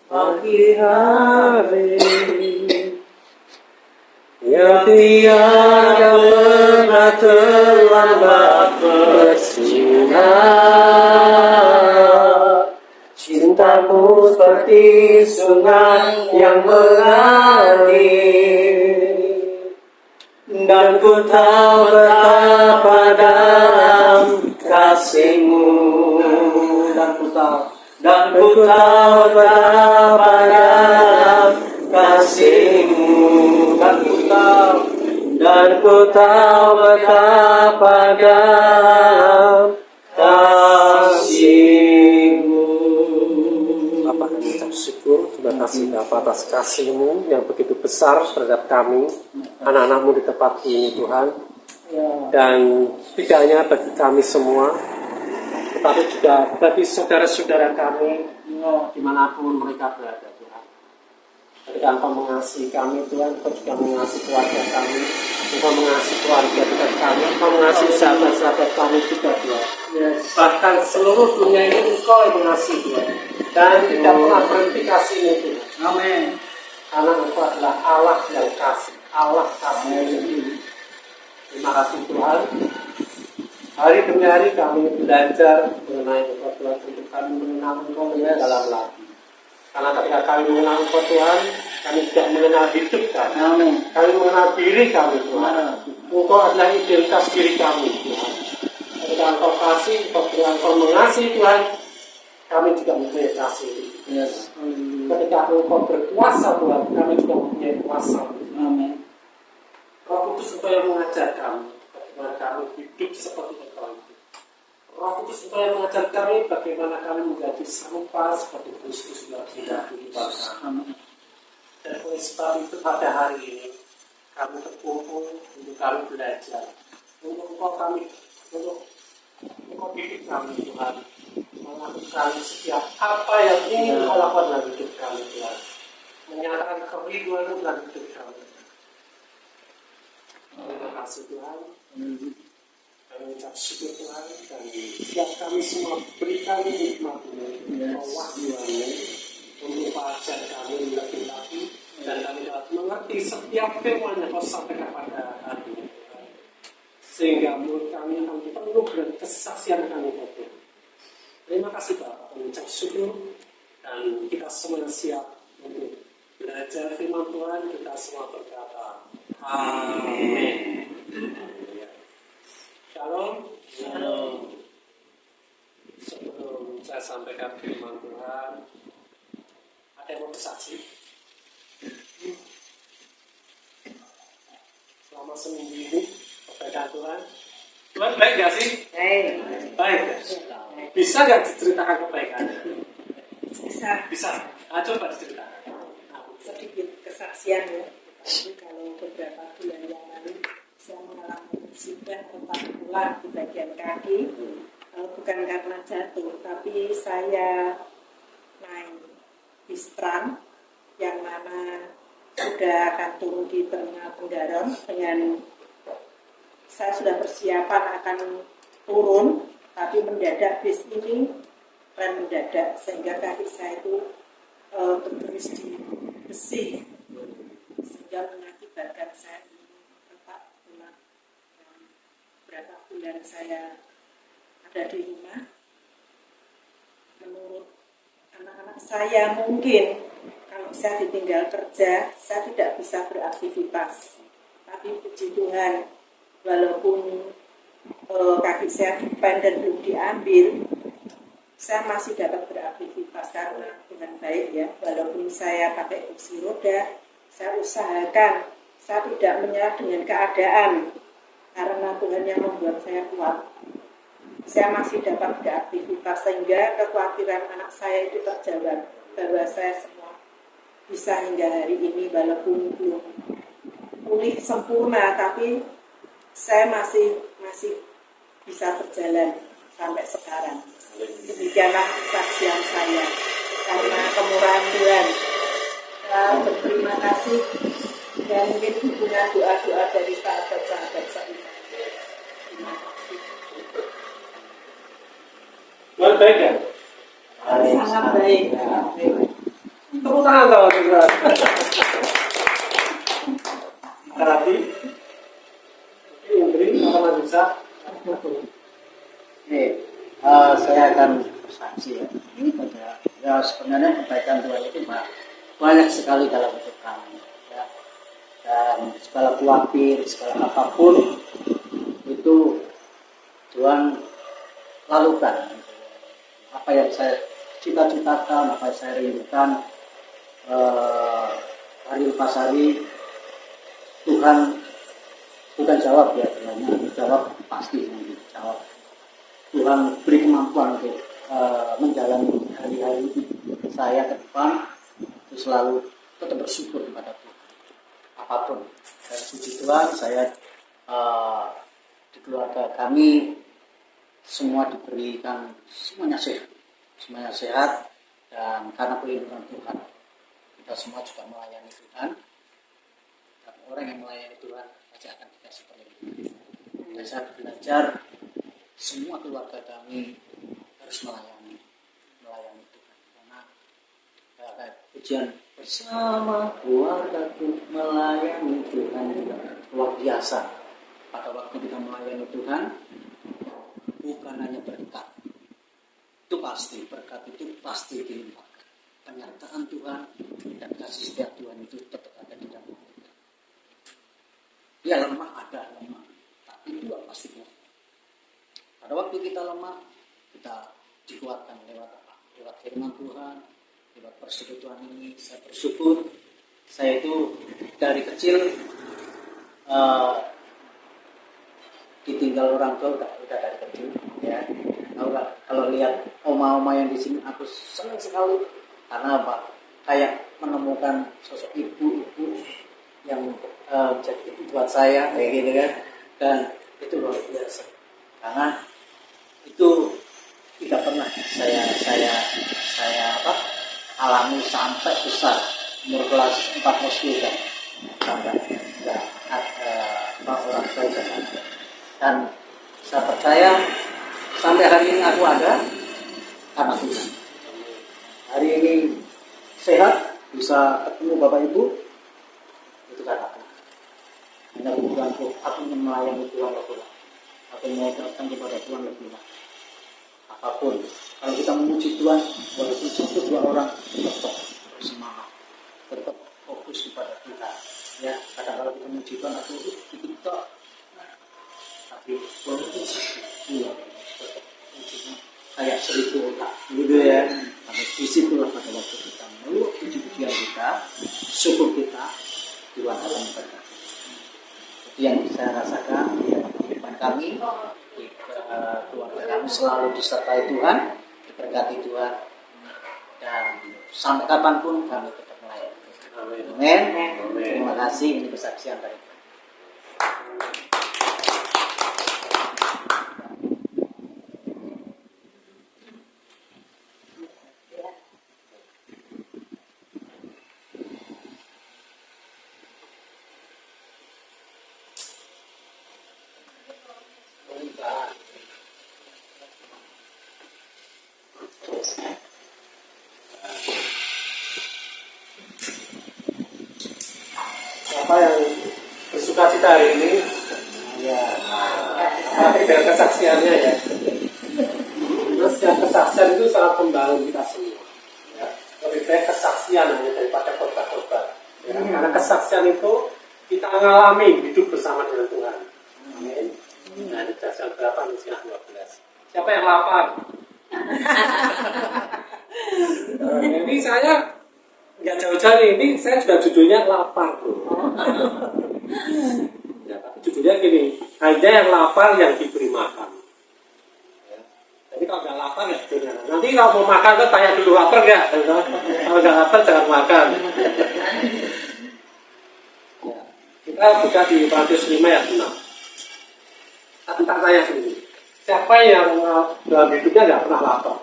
pagi hari yang tiada pernah terlambat bersinar. Cintamu seperti sungai yang mengalir, dan ku tahu betapa dalam kasihmu, dan ku tahu betapa dalam kasihmu, dan ku tahu betapa dalam kasihmu. Bapak, kami ucap syukur, terima kasih Bapak atas kasih-Mu yang begitu besar terhadap kami, anak-anak-Mu di tempat ini Tuhan. Dan tidak hanya bagi kami semua, tetapi juga bagi saudara-saudara kami dimanapun mereka berada Tuhan. Ketika Engkau mengasihi kami Tuhan, Engkau juga mengasihi keluarga kami, Engkau mengasihi keluarga dekat kami, Engkau mengasihi sahabat-sahabat kami juga Tuhan. Bahkan seluruh dunia ini Engkau yang mengasihi Tuhan, dan tidak pernah berhenti kasih-Mu Tuhan. Amin. Karena Engkau adalah Allah yang kasih, Allah kasih. Terima kasih Tuhan. Hari demi hari kami belajar mengenai Engkau Tuhan, untuk kami mengenal Engkau lebih dalam lagi. Karena ketika kami mengenal Engkau Tuhan, kami juga mengenal hidup kami. Amin. Kami mengenal diri kami Tuhan. Engkau adalah identitas diri kami Tuhan. Ketika Engkau kasih, Engkau mengasihi Tuhan, kami juga mempunyai kasih. Yes. Ketika Engkau berkuasa Tuhan, kami juga mempunyai kuasa. Amin. Roh Kudus supaya mengajar kami bagaimana kami hidup seperti Engkau itu. Roh Kudus supaya mengajar kami bagaimana kami menjadi serupa seperti Kristus yang sudah kehidupan kami. Dan oleh sebab itu pada hari ini kami terkumpul untuk kami belajar, untuk Engkau didik kami Tuhan, melakukan setiap apa yang ingin Engkau lakukan dalam hidup kami Tuhan, menyatakan kerinduan-Mu dalam hidup kami. Terima kasih Tuhan. Kami ucap syukur Tuhan, dan biar kami semua berikan nikmat-Mu, wahyu-Mu, untuk ajar kami lebih lagi, dan kami dapat mengerti setiap firman yang Kau sampaikan pada hari ini, sehingga mulut kami akan penuh dengan kesaksian kami Tuhan. Terima kasih Bapak, kami ucap syukur, dan kita semua siap untuk belajar firman Tuhan. Kita semua berkata amin. Shalom. Shalom. Sebelum saya sampaikan firman Tuhan, ada yang mau bersaksi? Selama seminggu ini kebaikan Tuhan. Tuhan baik gak sih? Baik. Bisa gak diceritakan kebaikan? Bisa. Coba diceritakan. Sedikit kesaksian ya. Kalau beberapa bulan yang lalu saya mengalami musibah retak tulang di bagian kaki, bukan karena jatuh, tapi saya naik bis tram yang mana sudah akan turun di terminal Tenggarong, dengan saya sudah persiapan akan turun, tapi mendadak bis ini rem mendadak sehingga kaki saya itu tergeris di besi, sehingga mengakibatkan saya retak tulang. Berapa bulan saya ada di rumah, menurut anak-anak saya mungkin kalau saya ditinggal kerja, saya tidak bisa beraktivitas. Tapi puji Tuhan, walaupun kaki saya dipen dan belum diambil, saya masih dapat beraktivitas karena dengan baik ya. Walaupun saya pakai kursi roda, saya usahakan saya tidak menyerah dengan keadaan, karena Tuhan yang membuat saya kuat. Saya masih dapat beraktivitas, sehingga kekhawatiran anak saya itu terjawab bahwa saya semua bisa hingga hari ini, walaupun belum pulih sempurna, tapi saya masih bisa berjalan sampai sekarang. Demikianlah kesaksian saya, karena kemurahan Tuhan. Saya berterima kasih, dan mungkin dukungan doa-doa dari sahabat-sahabat saya. Terima kasih. Tuhan baik kan? Sangat baik. Tepuk tangan kalau saudara. Berarti Indri akan bisa. Oke, saya akan bersaksi ya. Ya sebenarnya kebaikan Tuhan itu banyak sekali dalam hidup kami. Ya. Dan segala khawatir, segala apapun itu Tuhan lakukan. Apa yang saya cita-citakan, apa yang saya rindukan hari lepas hari, Tuhan bukan jawab ya, Tuhan jawab pasti jawab. Tuhan beri kemampuan untuk menjalani hari-hari saya ke depan, itu selalu tetap bersyukur kepada Tuhan. Apapun, dan puji Tuhan, saya di keluarga kami semua diberikan semuanya sehat, dan karena perlindungan Tuhan kita semua juga melayani Tuhan, dan orang yang melayani Tuhan pasti akan dikasih perlindungan. Dan saya belajar semua keluarga kami harus melayani Tuhan, karena pujian bersama keluargaku melayani Tuhan juga luar biasa. Pada waktu kita melayani Tuhan, bukan hanya berkat, itu pasti berkat itu pasti dilimpahkan. Penyertaan Tuhan dan kasih setia Tuhan itu tetap ada di dalam kita. Ya lemah, tapi itu pasti benar. Pada waktu kita lemah, kita dikuatkan lewat apa? Lewat firman Tuhan, lewat persekutuan ini. Saya bersyukur, saya itu dari kecil ditinggal orang tua udah dari kecil ya. Kalau lihat oma-oma yang di sini, aku senang sekali karena apa? Kayak menemukan sosok ibu-ibu yang jadi ibu buat saya kayak gitu kan, dan itu luar biasa karena itu tidak pernah saya alami sampai besar, umur kelas 4 SD kan sampai enggak orang tua kan. Dan saya percaya sampai hari ini aku ada karena Tuhan. Hari ini sehat, bisa ketemu Bapak Ibu, itu karena Tuhan. Hanya kebutuhanku, aku ingin melayani Tuhan lebih lagi. Aku mau datang kepada Tuhan lebih lagi. Apapun, kalau kita memuji Tuhan, walaupun satu dua orang tetap bersemangat, tetap fokus kepada Tuhan. Ya, kadang-kadang kita memuji Tuhan, aku kita, tapi walaupun satu dua, tetap mujinya kayak 1000 otak, gitu ya. Tapi disitulah pada waktu kita meluk puji-pujian kita, syukur kita, Tuhan akan memberkati. Itu yang saya rasakan di kehidupan kami. Keluarga kami selalu disertai Tuhan, diberkati Tuhan, dan sampai kapanpun kami tetap melayani. Amin. Terima kasih, ini kesaksian dari Tuhan. Siapa yang bersuka cita hari ini? Ya, tapi dengan kesaksiannya ya. Terus yang kesaksian itu sangat membangun kita semua. Ya. Lebih baik kesaksian hanya daripada khotbah-khotbah. Ya. Karena kesaksian itu kita mengalami hidup bersama dengan Tuhan. Amin. Nah, ini kesaksian berapa? Misiah 12. Siapa yang lapar? Ini saya nggak jauh-jauh ini, saya juga judulnya lapar bro. Ya, tapi judulnya gini, hanya yang lapar yang diberi makan. Ya. Jadi kalau nggak lapar ya judulnya. Nanti kalau mau makan kan tanya dulu lapar nggak? Kalau nggak lapar jangan makan. Ya. Kita buka di Matius 5 ayat 6. Tapi tak tanya sendiri, siapa yang dalam hidupnya nggak pernah lapar?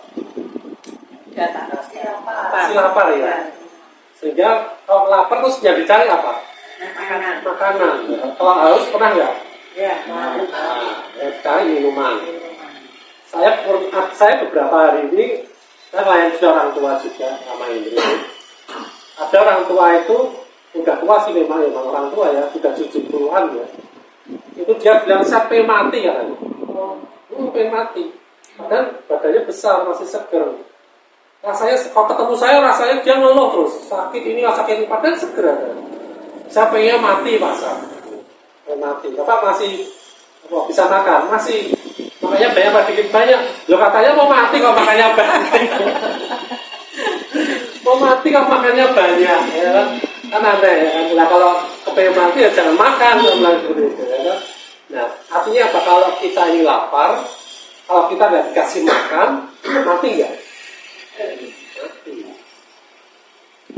Ya, tak pasti lapar. Pasti lapar ya. Sehingga kalau lapar terus yang dicari apa? Makanan. Kalau haus pernah nggak? Ya, Yang dicari minuman. Saya beberapa hari ini saya melayani orang tua juga sama Indri. ada orang tua itu udah tua sih memang orang tua ya, sudah 70-an ya. Itu dia bilang saya pengen mati ya kan. Pengen mati. Padahal badannya besar, masih seger. Rasanya kalau ketemu saya rasanya dia ngeluh terus, sakit ini sakit ini, padahal seger kan. Saya pengen mati masa. Pengen mati. Bapak masih bisa makan, masih makanya banyak apa dikit banyak. Lo katanya mau mati kok makannya banyak. Mau mati kok makannya banyak, ya kan ada ya. Nah kalau kepengen mati ya jangan makan, seperti itu. Ya. Nah artinya apa? Kalau kita ini lapar, kalau kita nggak dikasih makan, mati nggak? Mati.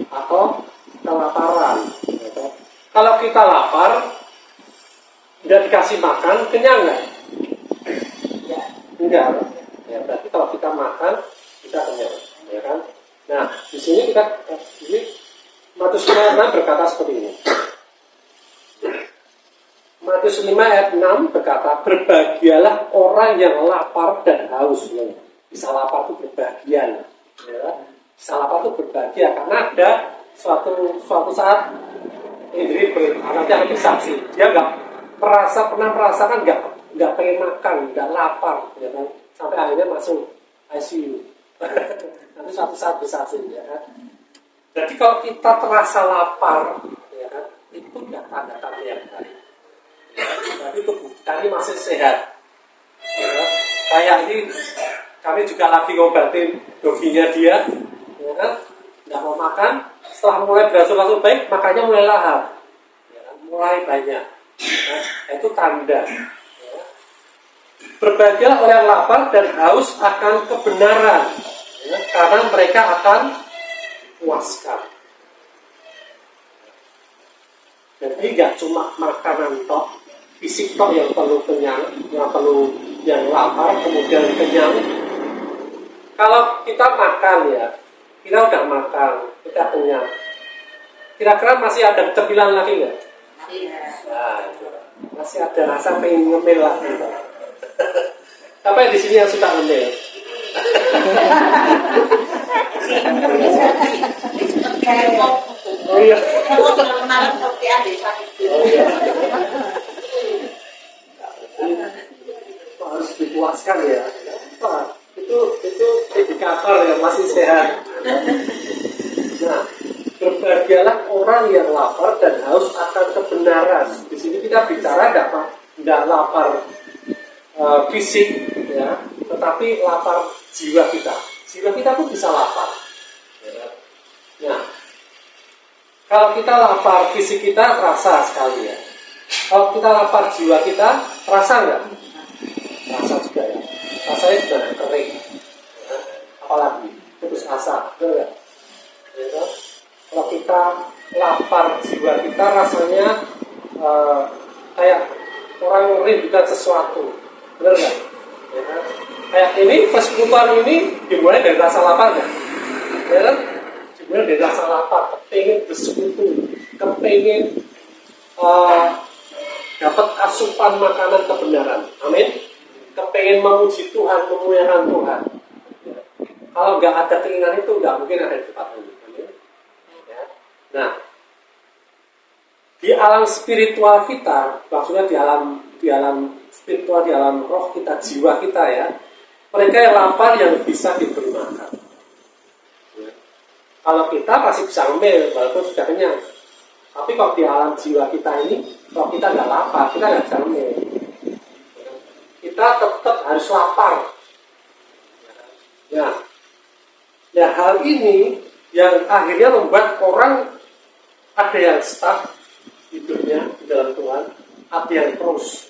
Atau kelaparan. Ya. Kalau kita lapar, nggak dikasih makan, kenyang nggak? Ya, enggak. Ya berarti kalau kita makan, kita kenyang, ya kan? Nah, di sini kita Matius 5 berkata seperti ini. Matius 5 ayat 6 berkata, berbahagialah orang yang lapar dan haus. Bisa lapar itu berbahagia. Ya. Bisa lapar itu berbahagia karena ada suatu saat ini nanti akan bersaksi. Dia pernah merasakan nggak pengen makan, nggak lapar, ya kan? Sampai akhirnya masuk ICU. Nanti suatu saat bisa sih, ya kan? Jadi kalau kita terasa lapar, ya kan, itu tidak tanda-tanda yang baik. Tapi tubuh kita ini masih sehat. Ya, kayak ini kami juga lagi ngobatin doginya dia, ya kan, nggak mau makan. Setelah mulai beransur-ansur baik, makannya mulai lahap, ya kan? Mulai banyak. Nah, itu tanda. Ya. Berbahagialah orang yang lapar dan haus akan kebenaran. Ya, karena mereka akan puaskan. Jadi nggak cuma makanan tok, fisik tok yang perlu kenyang, yang lapar, kemudian kenyang. Kalau kita makan ya, kita udah makan, kita kenyang. Kira-kira masih ada cemilan lagi nggak? Nah, masih ada rasa pengen ngemil lagi. Siapa yang di sini yang suka ngemil? Oh iya. Harus dipuaskan ya. Itu indikator ya masih sehat. Nah, berbahagialah orang yang lapar dan haus akan kebenaran. Di sini kita bicara nggak lapar fisik ya, tetapi lapar jiwa kita. Jiwa kita pun bisa lapar. Ya. Nah, kalau kita lapar fisik kita terasa sekali ya. Kalau kita lapar jiwa kita terasa nggak? Terasa juga ya. Rasanya sudah kering. Ya. Apalagi putus asa, betul nggak? Ya. Kalau kita lapar jiwa kita rasanya kayak orang merindukan sesuatu, benar nggak? Ya. Kayak ini persekutuan ini dimulai dari rasa lapar nggak? Ya kan? Dimulai dari rasa lapar, kepingin bersekutu, kepingin dapat asupan makanan kebenaran. Amin. Kepingin memuji Tuhan, memuliakan Tuhan. Ya. Kalau nggak ada keinginan itu nggak mungkin ada di tempat ini. Amin. Ya. Nah, di alam spiritual kita, maksudnya di alam spiritual, di alam roh kita, jiwa kita ya, mereka yang lapar yang bisa diberi makan. Ya. Kalau kita pasti bisa ngemil, walaupun sudah kenyang. Tapi kalau di alam jiwa kita ini, kalau kita nggak lapar, kita nggak bisa ngemil. Ya. Kita tetap harus lapar. Ya. Nah, hal ini yang akhirnya membuat orang ada yang stuck hidupnya di dalam Tuhan, ada yang terus.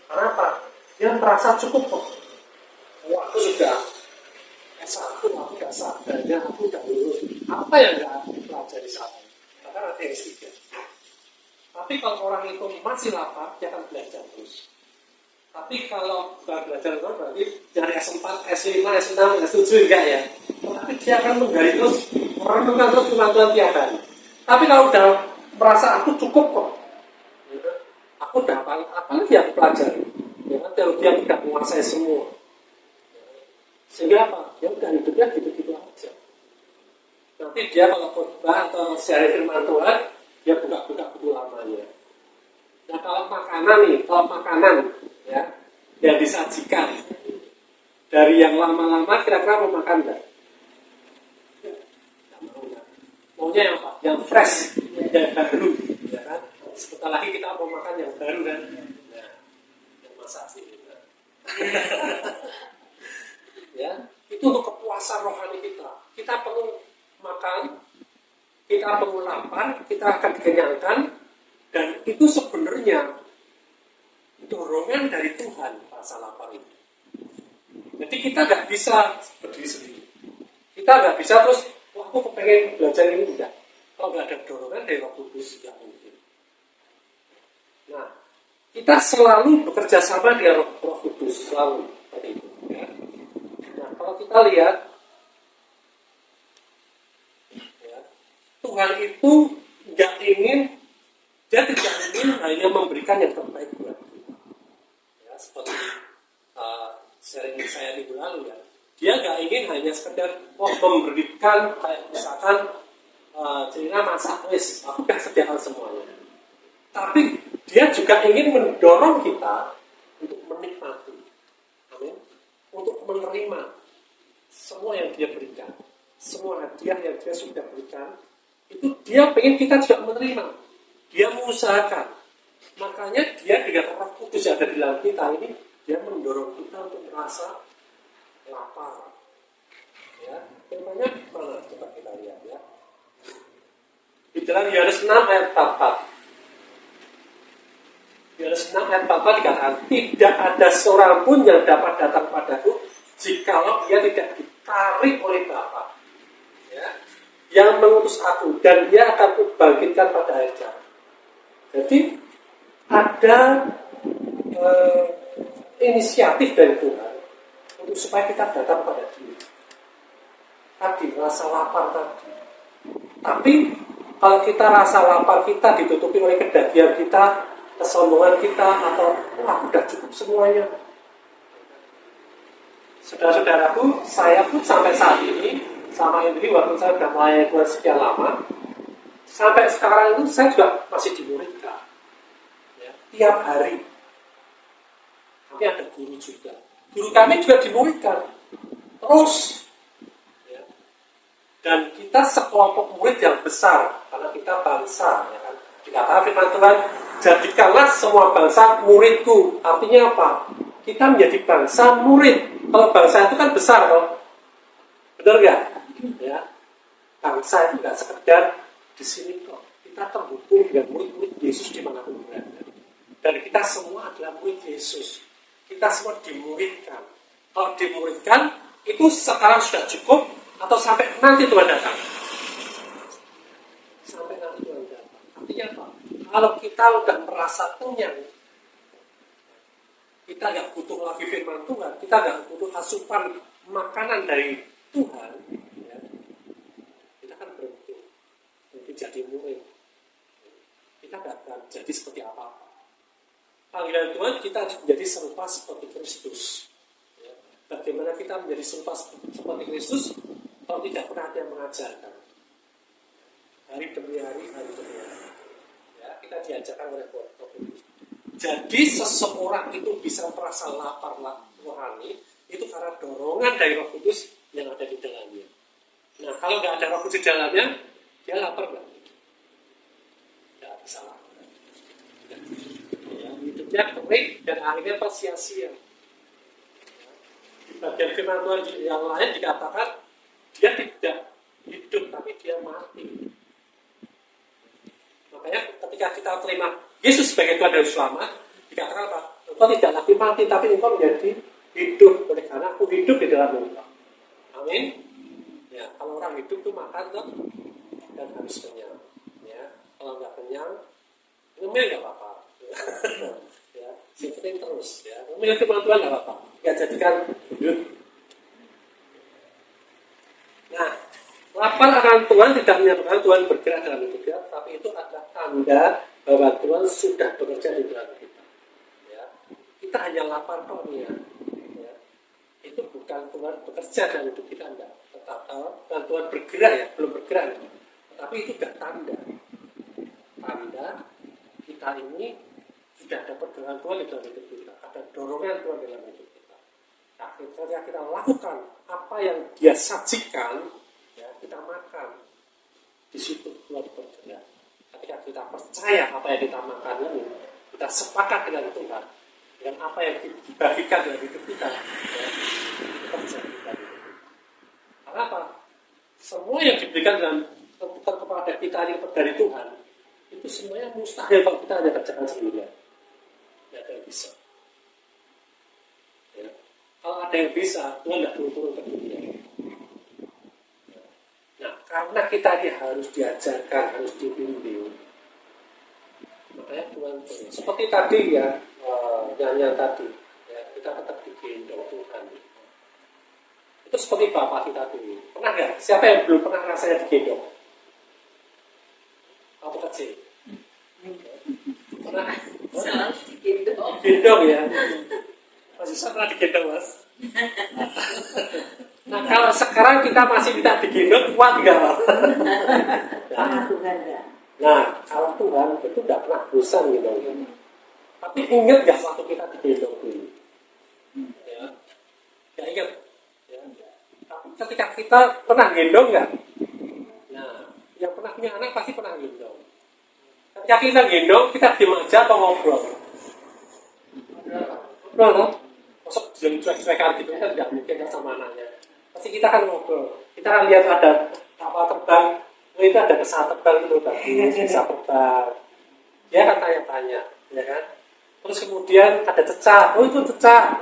Karena apa? Dia merasa cukup kok. Oh, aku sudah S1, aku sudah sadarnya, aku sudah lulus. Apa yang nggak aku pelajari saat ini? Bahkan ada yang S3. Tapi kalau orang itu masih lapar, dia akan belajar terus. Tapi kalau belajar terus, berarti dari S4, S5, S6, S7 enggak ya. Tapi dia akan menggali terus, merenungkan terus firman Tuhan tiap hari. Tapi kalau udah merasa aku cukup kok, aku udah apalagi yang pelajari, ya kan teologi yang tidak menguasai semua, sehingga apa? Ya udah hidupnya gitu-gitu aja. Nanti dia kalau khotbah atau share firman Tuhan, dia buka-buka buku lamanya. Nah kalau makanan ya yang disajikan dari yang lama-lama, kira-kira mau makan enggak? Maunya yang apa? Yang fresh, yang baru, ya kan? Sebentar lagi kita mau makan yang baru kan? Nah, yang masak sih. Ya, itu untuk kepuasan rohani kita. Kita perlu makan, kita perlu lapar, kita akan dikenyangkan, dan itu sebenarnya dorongan dari Tuhan rasa lapar itu. Jadi kita nggak bisa berdiri sendiri. Kita nggak bisa terus, wah aku kepengen belajar ini, enggak. Kalau nggak ada dorongan dari Roh Kudus, nggak mungkin. Nah, kita selalu bekerja sama dengan Roh Kudus, selalu seperti itu. Ya. Nah, kalau kita lihat, ya, Tuhan itu nggak ingin, dia tidak ingin hanya memberikan yang terbaik buat kita. Ya, seperti sharing saya minggu lalu ya. Dia nggak ingin hanya sekedar memberikan kayak misalkan cerita masak wis, aku udah sediakan semuanya. Tapi dia juga ingin mendorong kita untuk menikmati, amin, untuk menerima semua yang dia berikan, semua hadiah yang dia sudah berikan. Itu dia ingin kita juga menerima. Dia mengusahakan. Makanya dia dengan Roh Kudus yang ada di dalam kita ini, dia mendorong kita untuk merasa lapar. Ya, firman-Nya mana? Coba kita lihat ya. Di dalam Yohanes 6 ayat 44. Yohanes 6 ayat 44 dikatakan, tidak ada seorang pun yang dapat datang padaku jikalau dia tidak ditarik oleh Bapa. Ya, yang mengutus aku, dan dia akan kubangkitkan pada hari jalan. Jadi ada inisiatif dari Tuhan untuk supaya kita datang pada Dia. Tadi rasa lapar tadi. Tapi kalau kita rasa lapar kita ditutupi oleh kedagian kita, kesombongan kita, atau wah udah cukup semuanya. Saudara-saudaraku, saya pun sampai saat ini sama Henry, waktu saya sudah melayani Tuhan sekian lama, sampai sekarang itu saya juga masih dimuridkan. Ya, tiap hari. Kami ada guru juga. Guru kami juga dimuridkan. Terus. Ya. Dan kita sekelompok murid yang besar. Karena kita bangsa. Ya kan? Dikatakan firman Tuhan, jadikanlah semua bangsa muridku. Artinya apa? Kita menjadi bangsa murid. Kalau bangsa itu kan besar. Benar nggak? Ya. Bangsa itu nggak sekedar di sini kok. Kita terhubung dengan murid-murid Yesus dimanapun berada. Dan kita semua adalah murid Yesus. Kita semua dimuridkan. Kalau dimuridkan, itu sekarang sudah cukup atau sampai nanti Tuhan datang? Sampai nanti Tuhan datang. Artinya apa? Kalau kita sudah merasa kenyang, kita nggak butuh lagi firman Tuhan, kita nggak butuh asupan makanan dari Tuhan, ya, kita akan berhenti jadi murid. Kita nggak akan jadi seperti apa-apa. Panggilan Tuhan kita harus menjadi serupa seperti Kristus. Ya. Bagaimana kita menjadi serupa seperti Kristus kalau tidak pernah ada yang mengajarkan. Hari demi hari, hari demi hari. Ya, kita diajarkan oleh Roh Kudus. Jadi seseorang itu bisa merasa lapar rohani itu karena dorongan dari Roh Kudus yang ada di dalamnya. Nah, kalau nggak ada Roh Kudus di dalamnya, dia lapar nggak? Nggak bisa lapar. Ya, hidupnya kering dan akhirnya sia-sia. Di bagian firman Tuhan yang lain dikatakan dia tidak hidup tapi dia mati. Makanya ketika kita terima Yesus sebagai Tuhan dan Selamat, dikatakan apa? Engkau tidak lagi mati tapi engkau menjadi hidup oleh karena aku hidup di dalam engkau. Amin. Ya, kalau orang hidup itu makan kan dan harus kenyang. Ya, kalau nggak kenyang, ngemil nggak apa-apa. Ya, simpetin terus. Ya, ngemil firman Tuhan nggak apa-apa. Ya, jadikan hidup. Nah, lapar akan Tuhan tidak menyebabkan Tuhan bergerak dalam hidup kita, tapi itu adalah tanda bahwa Tuhan sudah bekerja di dalam kita. Ya, kita hanya lapar kok ya. Itu bukan Tuhan bekerja dalam hidup kita, enggak. dan Tuhan bergerak ya, belum bergerak. Tapi itu sudah tanda kita ini sudah dapat dengan Tuhan dalam hidup kita. Ada dorongan Tuhan dalam hidup kita. Nah, ketika kita lakukan apa yang Dia sajikan, ya, kita makan. Di situ Tuhan bergerak. Ketika kita percaya apa yang kita makan ini, kita sepakat dengan Tuhan, dengan apa yang dibagikan dalam hidup kita, ya, itu terjadi. Karena apa? Semua yang diberikan kepada kita ini dari Tuhan, itu semuanya mustahil kalau kita hanya kerjakan sendirian. Tidak ada yang bisa. Ya. Kalau ada yang bisa, Tuhan tidak turun ke dunia. Nah, karena kita ini harus diajarkan, harus dibimbing. Makanya Tuhan turun. Seperti tadi ya, nyanyian tadi, ya, kita tetap digendong Tuhan. Itu seperti Bapak kita dulu. Pernah nggak? Siapa yang belum pernah rasanya digendong? Waktu kecil. Pernah? Selalu digendong. Digendong ya. Masih pernah digendong, Mas? Nah, kalau sekarang kita masih minta digendong, kuat nggak, Mas? Sama Tuhan ya. Nah, kalau Tuhan itu nggak pernah bosan gitu. Tapi ingat nggak waktu kita digendong dulu? Ya, nggak ingat. Ya. Tapi ketika kita pernah gendong nggak? Nah, yang pernah punya anak pasti pernah gendong. Ketika kita gendong, kita diam aja atau ngobrol? Ngobrol, no? Maksud yang cuek-cuekan gitu kan tidak mungkin kan sama anaknya. Pasti kita kan ngobrol. Kita kan lihat ada kapal terbang. Oh, itu ada pesawat terbang itu bagus, bisa terbang. Dia akan tanya-tanya, ya kan? Terus kemudian ada cecak. Oh, itu cecak.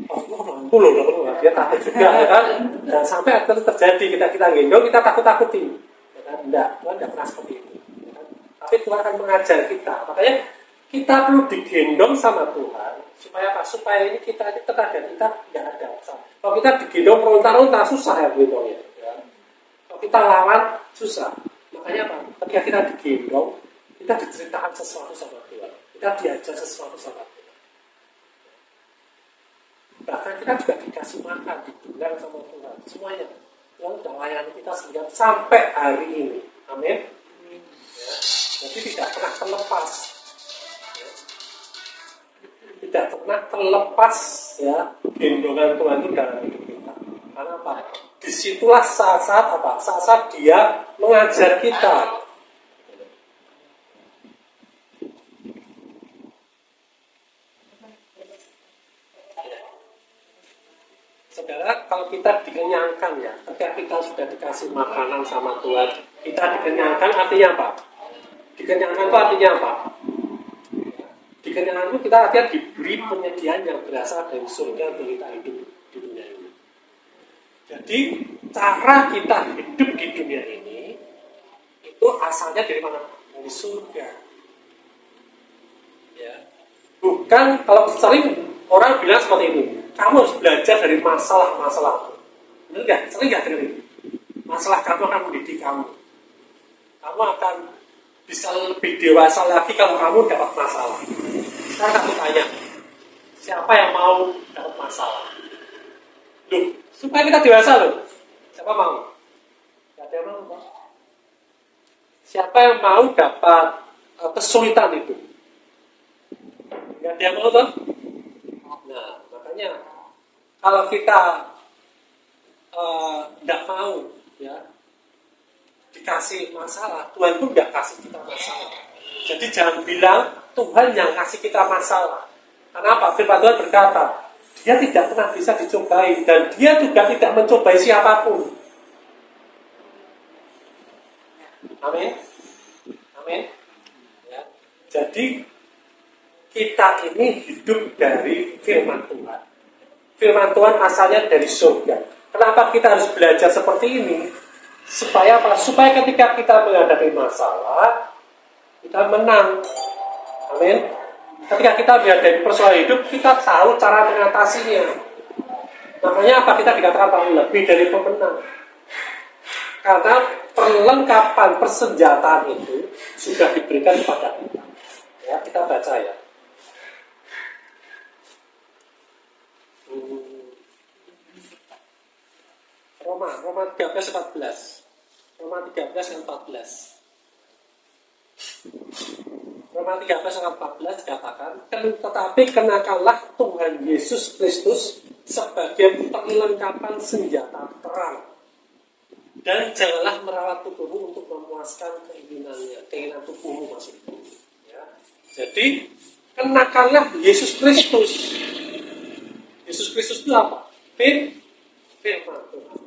Oh, mampu loh, dia takut juga, ya kan? Dan sampai akhirnya terjadi kita gendong, kita takut-takutin, ya kan? Enggak, Tuhan tidak pernah seperti itu. Ya kan? Tapi Tuhan akan mengajar kita. Makanya kita perlu digendong sama Tuhan supaya apa? Supaya ini kita ini tenaga kita tidak ada. Kalau kita digendong meronta-ronta susah ya gendongnya. Ya. Kalau kita lawan susah. Makanya apa? Ketika kita digendong, kita diceritakan sesuatu sama Tuhan. Kita diajar sesuatu sama Tuhan. Bahkan kita juga dikasih makan, dibilang sama Tuhan. Semuanya. Tuhan sudah layani kita sampai hari ini. Amin. Ya. Jadi tidak pernah terlepas. Ya. Tidak pernah terlepas ya gendongan Tuhan itu dalam hidup kita. Karena apa? Disitulah saat-saat apa? Saat-saat Dia mengajar kita. Saudara, kalau kita dikenyangkan ya, ketika kita sudah dikasih makanan sama Tuhan, kita dikenyangkan artinya apa? Dikenyangkan itu artinya apa? Dikenyangkan itu kita artinya diberi penyediaan yang berasal dari surga untuk kita hidup di dunia ini. Jadi, cara kita hidup di dunia ini, itu asalnya dari mana? Dari surga. Ya. Bukan, kalau sering orang bilang seperti ini, kamu harus belajar dari masalah-masalah. Benar nggak? Sering nggak dengar ini? Masalah kamu akan mendidik kamu. Kamu akan bisa lebih dewasa lagi kalau kamu dapat masalah. Sekarang aku tanya, siapa yang mau dapat masalah? Loh, supaya kita dewasa loh. Siapa mau? Gak ada yang mau, Pak. Siapa yang mau dapat kesulitan itu? Gak ada yang mau, toh? Nah, makanya kalau kita tidak mau ya dikasih masalah, Tuhan pun tidak kasih kita masalah. Jadi jangan bilang Tuhan yang kasih kita masalah. Karena apa? Firman Tuhan berkata, Dia tidak pernah bisa dicobai dan Dia juga tidak mencobai siapapun. Amin. Amin. Ya. Jadi kita ini hidup dari firman Tuhan. Firman Tuhan asalnya dari surga. Kenapa kita harus belajar seperti ini? Supaya apa? Supaya ketika kita menghadapi masalah, kita menang. Amin. Ketika kita menghadapi persoalan hidup, kita tahu cara mengatasinya. Makanya apa? Kita dikatakan lebih dari pemenang. Karena perlengkapan persenjataan itu sudah diberikan kepada kita. Ya, kita baca ya. Roma 13:14. Roma 13:14. Roma 13:14 dikatakan, tetapi kenakanlah Tuhan Yesus Kristus sebagai perlengkapan senjata perang. Dan janganlah merawat tubuhmu untuk memuaskan keinginan tubuhmu maksudnya. Ya. Jadi, kenakanlah Yesus Kristus. Yesus Kristus itu apa? Firman Tuhan.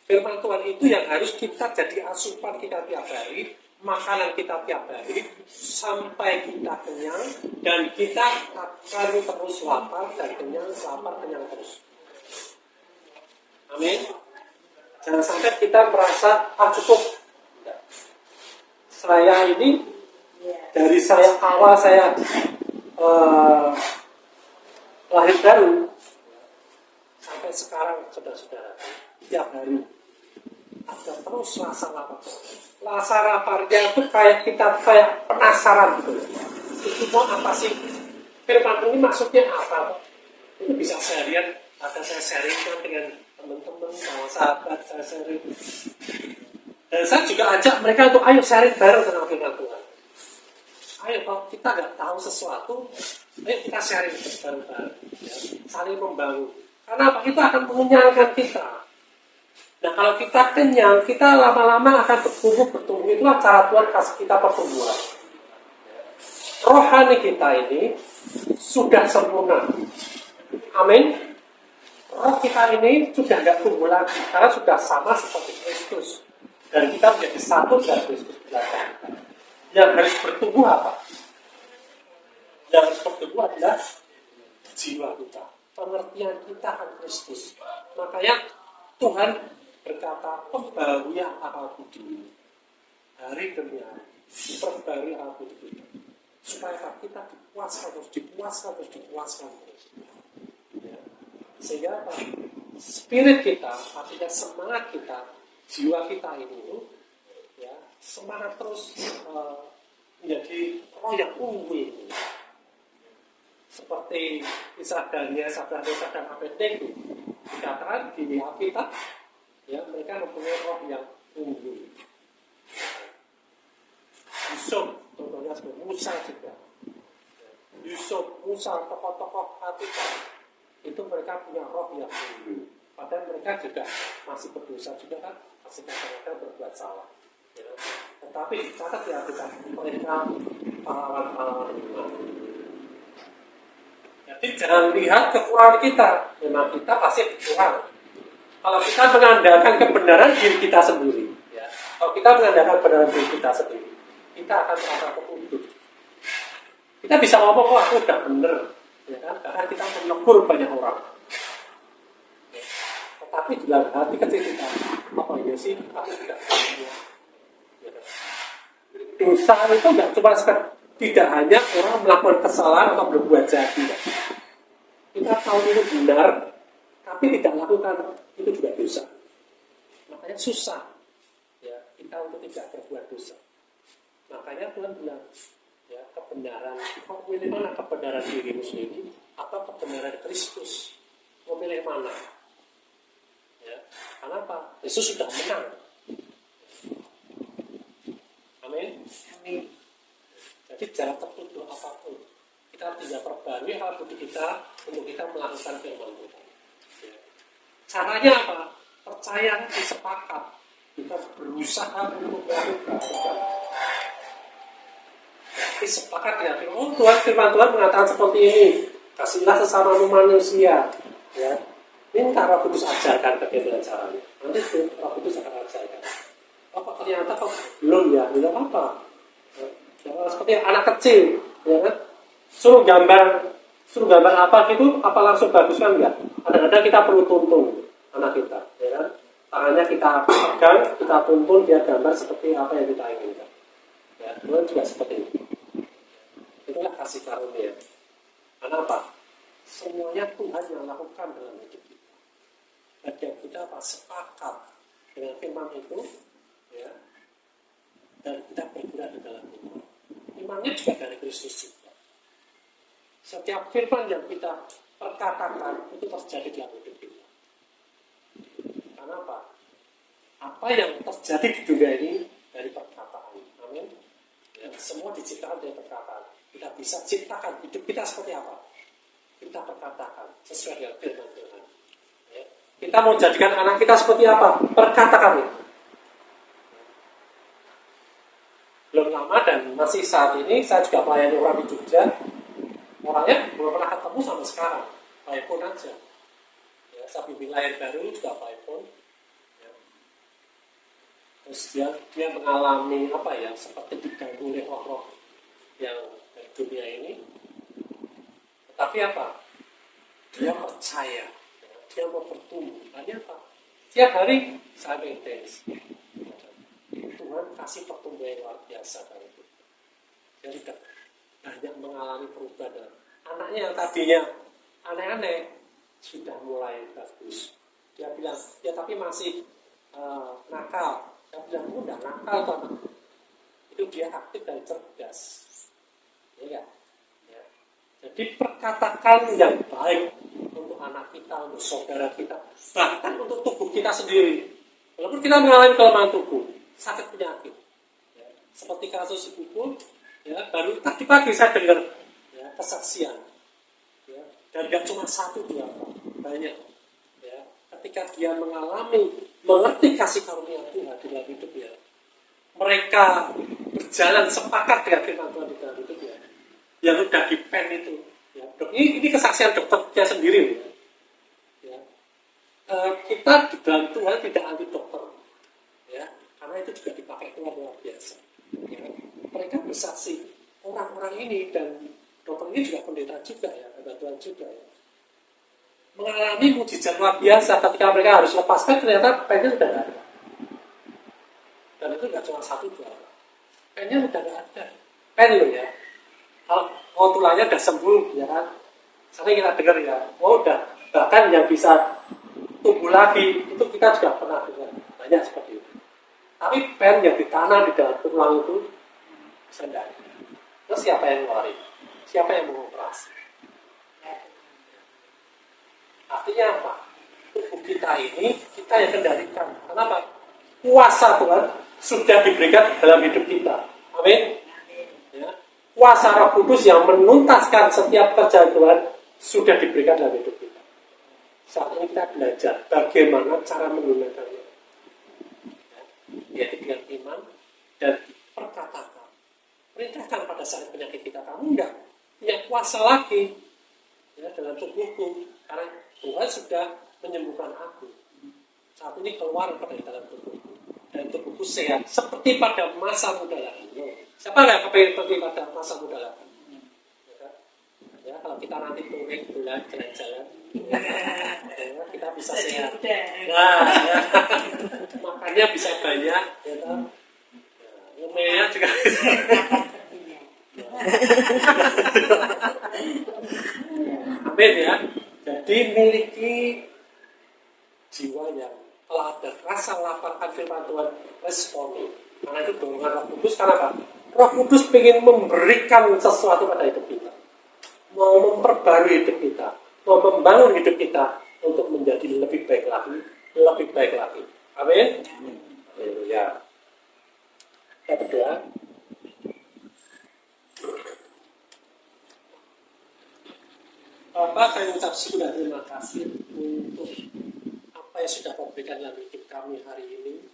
Firman Tuhan itu yang harus kita jadi asupan kita tiap hari, makanan kita tiap hari, sampai kita kenyang, dan kita akan terus lapar dan kenyang terus. Amin. Jangan sampai kita merasa cukup. Saya ini dari awal saya lahir baru sampai sekarang, saudara-saudara, tiap hari ada terus rasa lapar. Rasa laparnya itu kita penasaran gitu. Itu mau apa sih? Firman ini maksudnya apa? Itu bisa seharian ada saya sharingkan dengan teman-teman, sama sahabat saya sharing. Dan saya juga ajak mereka untuk ayo sharing bareng tentang firman Tuhan. Ayo kalau kita nggak tahu sesuatu, ayo kita sharing bareng-bareng, ya, saling membangun. Karena apa? Itu akan mengenyangkan kita. Nah kalau kita kenyang, kita lama-lama akan bertumbuh. Itulah cara Tuhan kasih kita pertumbuhan. Rohani kita ini sudah sempurna. Amin. Roh kita ini sudah tidak tumbuh lagi, karena sudah sama seperti Kristus. Dan kita menjadi satu dengan Kristus belakang. Yang harus bertumbuh apa? Yang harus bertumbuh adalah jiwa kita, pengertian kita akan Kristus. Makanya Tuhan berkata, perbaharui akalku dulu, hari demi hari, perbaharui akalku dulu, supaya kita dipuaskan terus. Ya. Sehingga apa? Spirit kita, artinya semangat kita, jiwa kita ini, ya, semangat terus menjadi roh yang unggul. Seperti kisah Daniel, Sadrach, Meshach, dan Abednego dikatakan di Alkitab, ya, mereka mempunyai roh yang unggul. Yusuf, contohnya seperti Musa juga. Yusuf, Musa, tokoh-tokoh Alkitab, itu mereka punya roh yang unggul. Padahal mereka juga masih berdosa juga kan, masih kadang-kadang berbuat salah. Ya. Tetapi dicatat ya mereka pahlawan-pahlawan iman. Jadi jangan lihat kekurangan kita, memang kita pasti kurang. Kalau kita mengandalkan kebenaran diri kita sendiri, ya. Kalau kita mengandalkan kebenaran diri kita sendiri, kita akan merasa tertutup. Kita bisa ngomong, oh aku udah bener, ya kan? Bahkan kita menegur banyak orang. Ya. Tetapi dalam hati kecil kita, apa ya sih? Aku tidak benar. Ya. Dosa itu nggak cuma tidak hanya orang melakukan kesalahan atau berbuat jahat. Kita tahu itu benar, tapi tidak lakukan, itu juga dosa. Makanya susah, ya, kita untuk tidak berbuat dosa. Makanya Tuhan bilang, ya, kebenaran, kau pilih mana kebenaran dirimu sendiri atau kebenaran Kristus? Mau pilih mana? Ya, karena apa? Yesus sudah menang. Amin. Amin. Jadi jangan tertuduh apapun. Kita tidak perbarui hal budi kita untuk kita melakukan firman Tuhan. Ya. Caranya apa? Percaya, disepakat. Kita berusaha untuk melakukan. Sepakat ya, oh Tuhan, firman Tuhan mengatakan seperti ini, kasihlah sesama manusia, ya. Minta Roh Kudus ajarkan bagaimana caranya. Nanti Roh Kudus akan ajarkan. Oh ternyata kok belum ya, tidak apa-apa. Ya, seperti anak kecil, ya kan? Suruh gambar apa gitu, apa langsung bagus kan enggak? Kadang-kadang kita perlu tuntun anak kita, ya kan? Tangannya kita pegang, kita tuntun dia gambar seperti apa yang kita inginkan. Ya, Tuhan juga seperti itu. Itulah kasih karunia. Karena apa? Semuanya Tuhan yang lakukan dalam hidup kita. Dan kita apa? Sepakat dengan firman itu, ya. Dan kita bergerak di dalam iman. Imannya juga dari Kristus juga. Setiap firman yang kita perkatakan itu terjadi dalam hidup kita. apa yang terjadi di dunia ini dari perkataan. Amin. Ya, semua diciptakan dari perkataan. Kita bisa ciptakan hidup kita seperti apa. Kita perkatakan sesuai dengan firman Tuhan. Ya. Kita mau jadikan anak kita seperti apa? Perkatakan itu. Belum lama dan masih saat ini saya juga melayani orang di Jogja. Orangnya belum pernah ketemu sama sekarang. By phone aja. Ya, saya bimbing layar baru juga by phone. Ya. Terus dia mengalami apa ya, seperti diganggu oleh roh-roh yang dari dunia ini. Tetapi apa? Dia percaya. Ya. Dia mau bertumbuh. Hanya apa? Tiap hari saya intens. Tuhan kasih pertumbuhan yang luar biasa pada itu. Dia tidak banyak mengalami perubahan. Anaknya yang tadinya aneh-aneh sudah mulai bagus. Dia bilang, ya tapi masih nakal. Dia bilang, udah nakal tuh anak. Itu dia aktif dan cerdas. Ya. Jadi perkatakan yang baik untuk anak kita, untuk saudara kita, bahkan untuk tubuh kita sendiri. Walaupun kita mengalami kelemahan tubuh, sakit penyakit, ya. Seperti kasus ibuku, ya, baru tadi pagi saya dengar ya, kesaksian, ya, dan tidak cuma satu dua, banyak, ya. Ketika dia mengerti kasih karunia Tuhan dalam hidupnya, mereka berjalan sepakat dengan firman Tuhan di dalam hidupnya, yang sudah di pen itu, ya. Ini kesaksian dokternya sendiri, ya. Kita di dalam Tuhan tidak anti dokter, ya. Karena itu juga dipakai Tuhan luar biasa. Ya. Mereka bersaksi, orang-orang ini dan dokter ini juga pendeta juga ya, Tuhan juga ya. Mengalami mujizat luar biasa ketika mereka harus lepaskan, ternyata pennya sudah tidak ada. Dan itu tidak cuma satu dua. Pennya sudah tidak ada. Pen loh ya. Kalau tulangnya sudah sembuh, ya kan. Sering kita dengar ya, udah. Bahkan yang bisa tumbuh lagi, itu kita juga pernah dengar. Banyak seperti itu. Tapi pen yang ditanam di dalam tulang itu bisa tidak. Terus siapa yang ngeluarin? Siapa yang mengoperasi? Artinya apa? Tubuh kita ini, kita yang kendalikan. Kenapa? Kuasa Tuhan sudah diberikan dalam hidup kita. Amin. Ya. Kuasa Roh Kudus yang menuntaskan setiap kerjaan Tuhan sudah diberikan dalam hidup kita. Saat ini kita belajar bagaimana cara menggunakannya. Yaitu dengan iman dan perkataan. Perintahkan pada saat penyakit kita, kamu tidak punya kuasa lagi ya, dalam tubuhku, karena Tuhan sudah menyembuhkan aku. Saat ini keluar dari dalam tubuhku dan tubuhku sehat seperti pada masa muda lagi. Siapa nggak kepengen seperti pada masa muda lagi? Ya, kalau kita nanti touring bulan jalan-jalan, ya, kita bisa sehat. Nah, ya. Makannya bisa banyak, ya kan? Ngomongnya juga. Amin ya. Jadi miliki jiwa yang telah ada rasa lapar akan firman Tuhan, responi. Karena itu dorongan Roh Kudus. Karena apa? Roh Kudus ingin memberikan sesuatu pada hidup kita. Mau memperbarui hidup kita, mau membangun hidup kita untuk menjadi lebih baik lagi, lebih baik lagi. Amin. Haleluya. Kita berdoa. Bapak, kami ucap syukur dan terima kasih untuk apa yang sudah Kau berikan dalam hidup kami hari ini,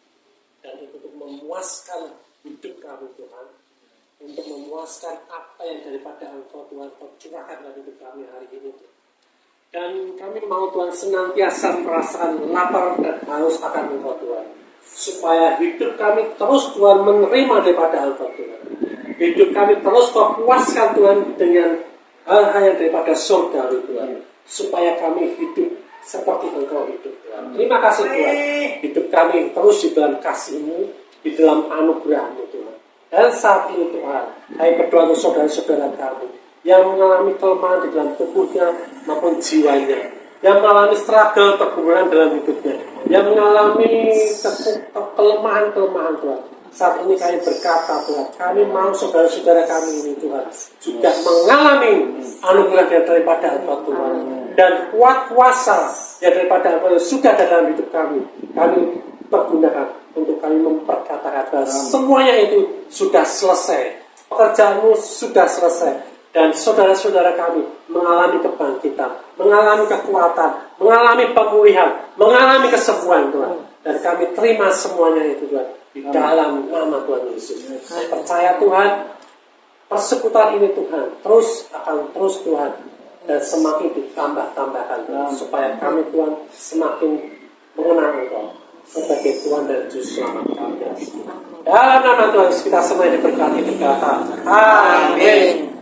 dan untuk memuaskan hidup kami Tuhan, untuk memuaskan apa yang daripada Engkau Tuhan Kau curahkan dalam hidup kami hari ini. Dan kami mau Tuhan senantiasa merasakan lapar dan haus akan Engkau Tuhan, supaya hidup kami terus Tuhan menerima daripada Engkau Tuhan. Hidup kami terus Kau puaskan Tuhan dengan hal-hal yang daripada surga Tuhan, supaya kami hidup seperti Engkau hidup Tuhan. Terima kasih Tuhan, hidup kami terus di dalam kasih-Mu, di dalam anugerah-Mu Tuhan. Dan saat ini Tuhan, kami berdoa untuk saudara-saudara kami yang mengalami kelemahan di dalam tubuhnya maupun jiwanya, yang mengalami struggle pergumulan dalam hidupnya, yang mengalami kelemahan-kelemahan Tuhan. Saat ini kami berkata Tuhan, kami mau saudara-saudara kami ini Tuhan juga mengalami anugerah yang daripada Engkau Tuhan, dan kuat kuasa yang daripada Engkau sudah ada dalam hidup kami. Kami pergunakan untuk kami memperkatakan bahwa semuanya itu sudah selesai. Pekerjaanmu sudah selesai. Dan saudara-saudara kami mengalami kebangkitan, mengalami kekuatan, mengalami pemulihan, mengalami kesembuhan Tuhan. Dan kami terima semuanya itu Tuhan, di dalam nama Tuhan Yesus. Saya percaya Tuhan, persekutuan ini Tuhan, akan terus Tuhan, dan semakin ditambah-tambahkan Tuhan, supaya kami Tuhan semakin mengenal Engkau sebagai Tuhan dan Juru Selamat kami. Dalam nama Tuhan kita semua diberkati berkata, amin.